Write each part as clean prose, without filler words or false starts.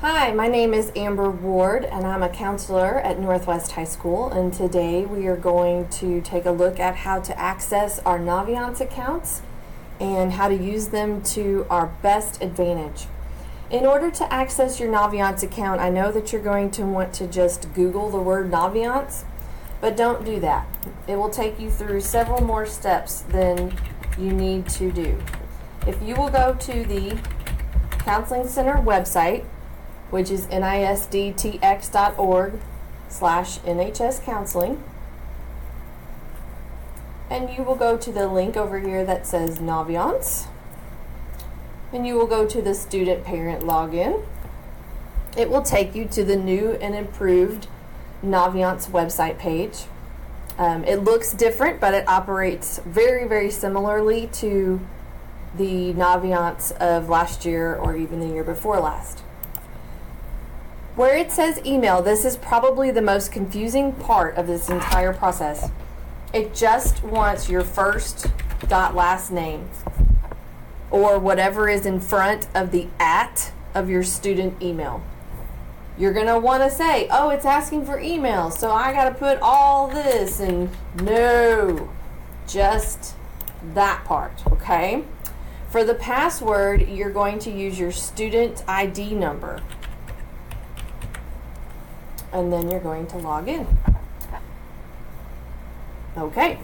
Hi, my name is Amber Ward and I'm a counselor at Northwest High School, and today we are going to take a look at how to access our Naviance accounts and how to use them to our best advantage. In order to access your Naviance account, I know that you're going to want to just Google the word Naviance, but don't do that. It will take you through several more steps than you need to do. If you will go to the Counseling Center website, which is nisdtx.org/NHS counseling. And you will go to the link over here that says Naviance. And you will go to the student parent login. It will take you to the new and improved Naviance website page. It looks different, but it operates very, very similarly to the Naviance of last year or even the year before last. Where it says email, this is probably the most confusing part of this entire process. It just wants your first dot last name or whatever is in front of the @ of your student email. You're going to want to say, oh, it's asking for email, so I got to put all this, and no, just that part, okay? For the password, you're going to use your student ID number. And then you're going to log in. Okay,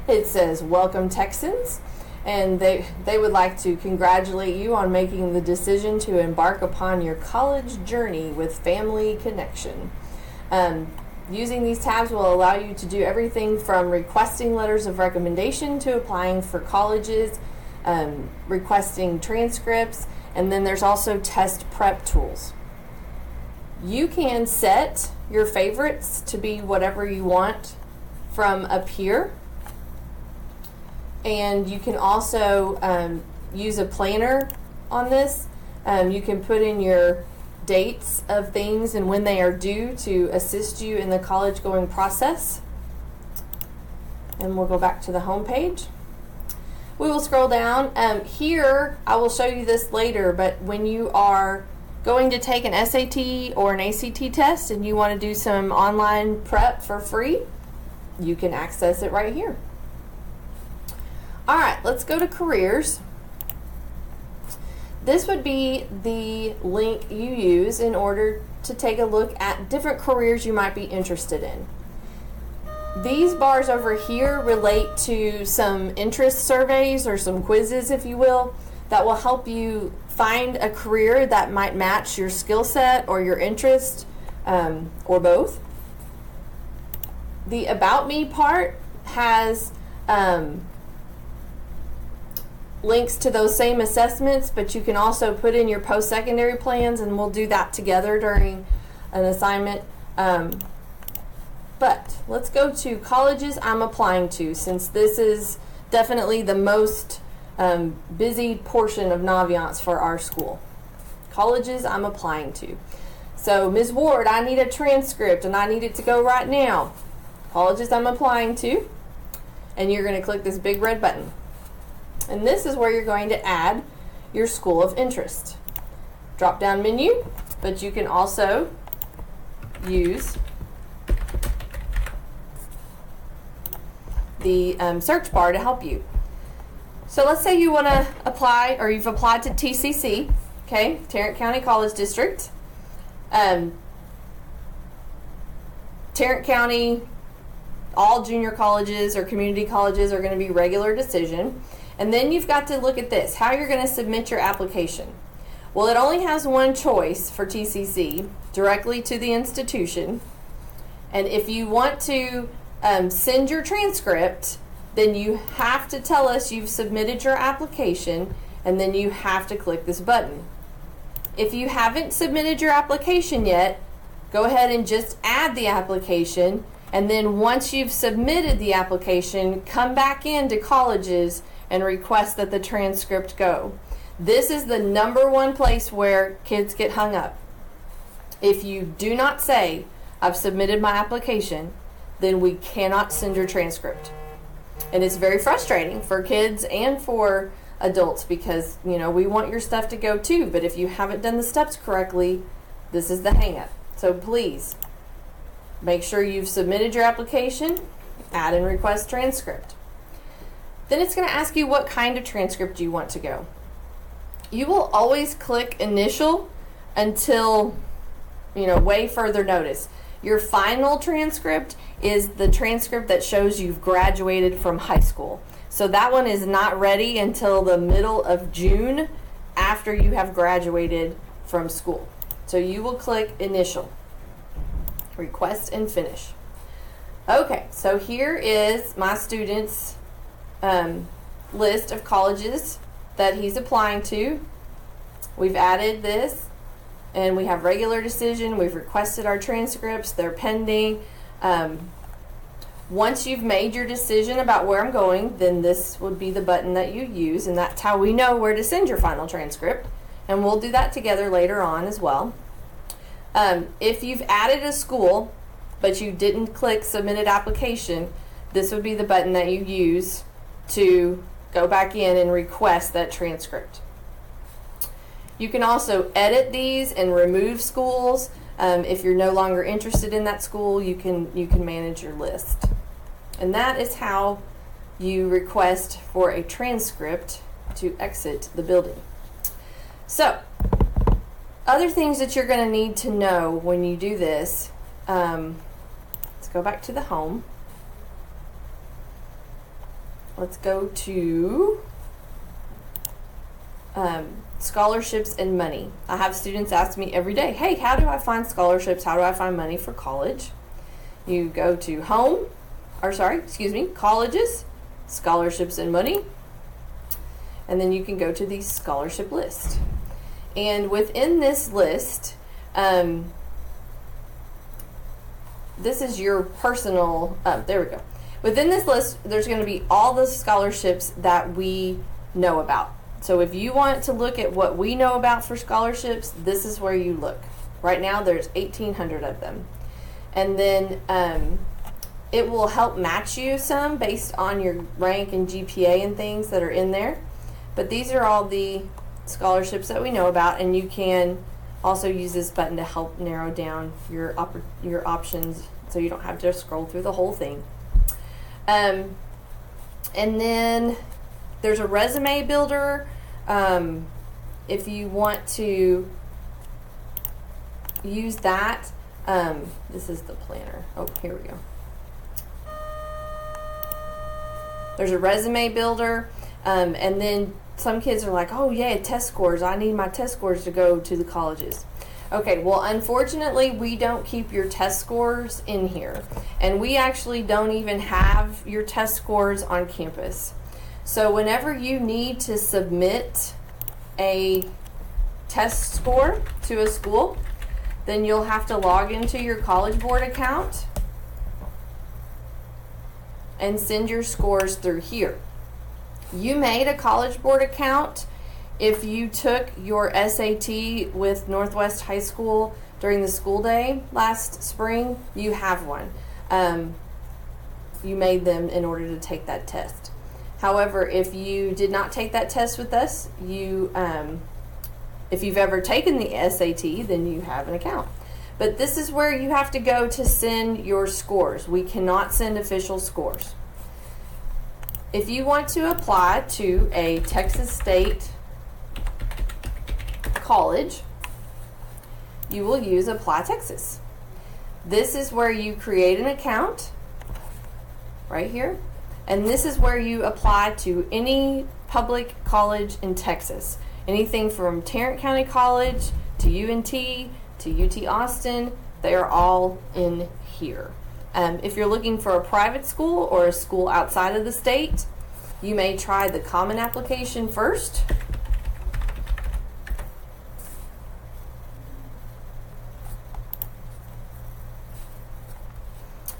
it says welcome Texans, and they would like to congratulate you on making the decision to embark upon your college journey with Family Connection. Using these tabs will allow you to do everything from requesting letters of recommendation to applying for colleges, requesting transcripts, and then there's also test prep tools. You can set your favorites to be whatever you want from up here, and you can also use a planner on this. You can put in your dates of things and when they are due to assist you in the college going process. And we'll go back to the home page. We will scroll down. Here, I will show you this later, but when you are going to take an SAT or an ACT test and you want to do some online prep for free, you can access it right here. All right, let's go to careers. This would be the link you use in order to take a look at different careers you might be interested in. These bars over here relate to some interest surveys or some quizzes, if you will, that will help you find a career that might match your skill set or your interest, or both. The About Me part has links to those same assessments, but you can also put in your post-secondary plans, and we'll do that together during an assignment. But let's go to colleges I'm applying to, since this is definitely the most busy portion of Naviance for our school. Colleges I'm applying to. So, Ms. Ward, I need a transcript and I need it to go right now. Colleges I'm applying to. And you're going to click this big red button. And this is where you're going to add your school of interest. Drop down menu, but you can also use the search bar to help you. So let's say you want to apply, or you've applied to TCC, okay, Tarrant County College District. Tarrant County, all junior colleges or community colleges are going to be regular decision. And then you've got to look at this, how you're going to submit your application. Well, it only has one choice for TCC, directly to the institution. And if you want to send your transcript, then you have to tell us you've submitted your application, and then you have to click this button. If you haven't submitted your application yet, go ahead and just add the application, and then once you've submitted the application, come back into colleges and request that the transcript go. This is the number one place where kids get hung up. If you do not say, I've submitted my application, then we cannot send your transcript. And it's very frustrating for kids and for adults because, you know, we want your stuff to go too, but if you haven't done the steps correctly, This is the hang up. So please make sure you've submitted your application, add and request transcript. Then it's going to ask you what kind of transcript you want to go. You will always click initial until, way further notice. Your final transcript is the transcript that shows you've graduated from high school. So that one is not ready until the middle of June after you have graduated from school. So you will click initial, request, and finish. Okay, so here is my student's list of colleges that he's applying to. We've added this, and we have regular decision. We've requested our transcripts. They're pending. Once you've made your decision about where I'm going, then this would be the button that you use, and that's how we know where to send your final transcript. And we'll do that together later on as well. If you've added a school, but you didn't click submitted application, this would be the button that you use to go back in and request that transcript. You can also edit these and remove schools. If you're no longer interested in that school, you can manage your list. And that is how you request for a transcript to exit the building. So, other things that you're going to need to know when you do this, let's go back to the home. Let's go to scholarships and money. I have students ask me every day, hey, how do I find scholarships? How do I find money for college? You go to colleges, scholarships and money, and then you can go to the scholarship list. And within this list, this is your personal, there we go. Within this list, there's going to be all the scholarships that we know about. So if you want to look at what we know about for scholarships, this is where you look. Right now, there's 1,800 of them. And then it will help match you some based on your rank and GPA and things that are in there. But these are all the scholarships that we know about, and you can also use this button to help narrow down your options so you don't have to scroll through the whole thing. And then there's a resume builder. If you want to use that, this is the planner. Oh, here we go. There's a resume builder, and then some kids are like, oh yeah, test scores. I need my test scores to go to the colleges. Okay, well, unfortunately, we don't keep your test scores in here. And we actually don't even have your test scores on campus. So whenever you need to submit a test score to a school, then you'll have to log into your College Board account and send your scores through here. You made a College Board account if you took your SAT with Northwest High School during the school day last spring. You have one. You made them in order to take that test. However, if you did not take that test with us, if you've ever taken the SAT, then you have an account. But this is where you have to go to send your scores. We cannot send official scores. If you want to apply to a Texas State college, you will use Apply Texas. This is where you create an account right here, and this is where you apply to any public college in Texas. Anything from Tarrant County College to UNT to UT Austin, they are all in here. If you're looking for a private school or a school outside of the state, you may try the common application first.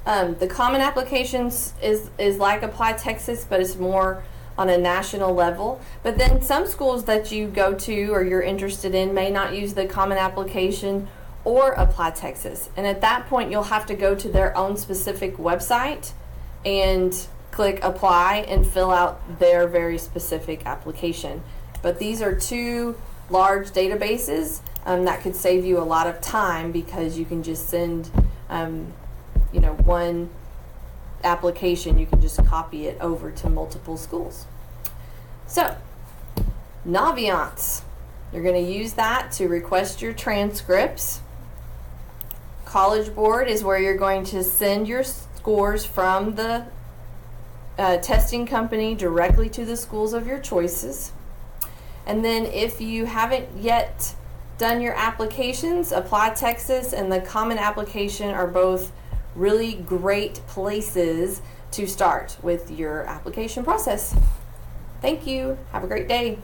The common applications is like Apply Texas, but it's more on a national level. But then some schools that you go to or you're interested in may not use the common application or Apply Texas. And at that point, you'll have to go to their own specific website and click Apply and fill out their very specific application. But these are two large databases. That could save you a lot of time because you can just send, one application. You can just copy it over to multiple schools. So, Naviance. You're going to use that to request your transcripts. College Board is where you're going to send your scores from the testing company directly to the schools of your choices. And then if you haven't yet done your applications, Apply Texas and the Common Application are both really great places to start with your application process. Thank you. Have a great day.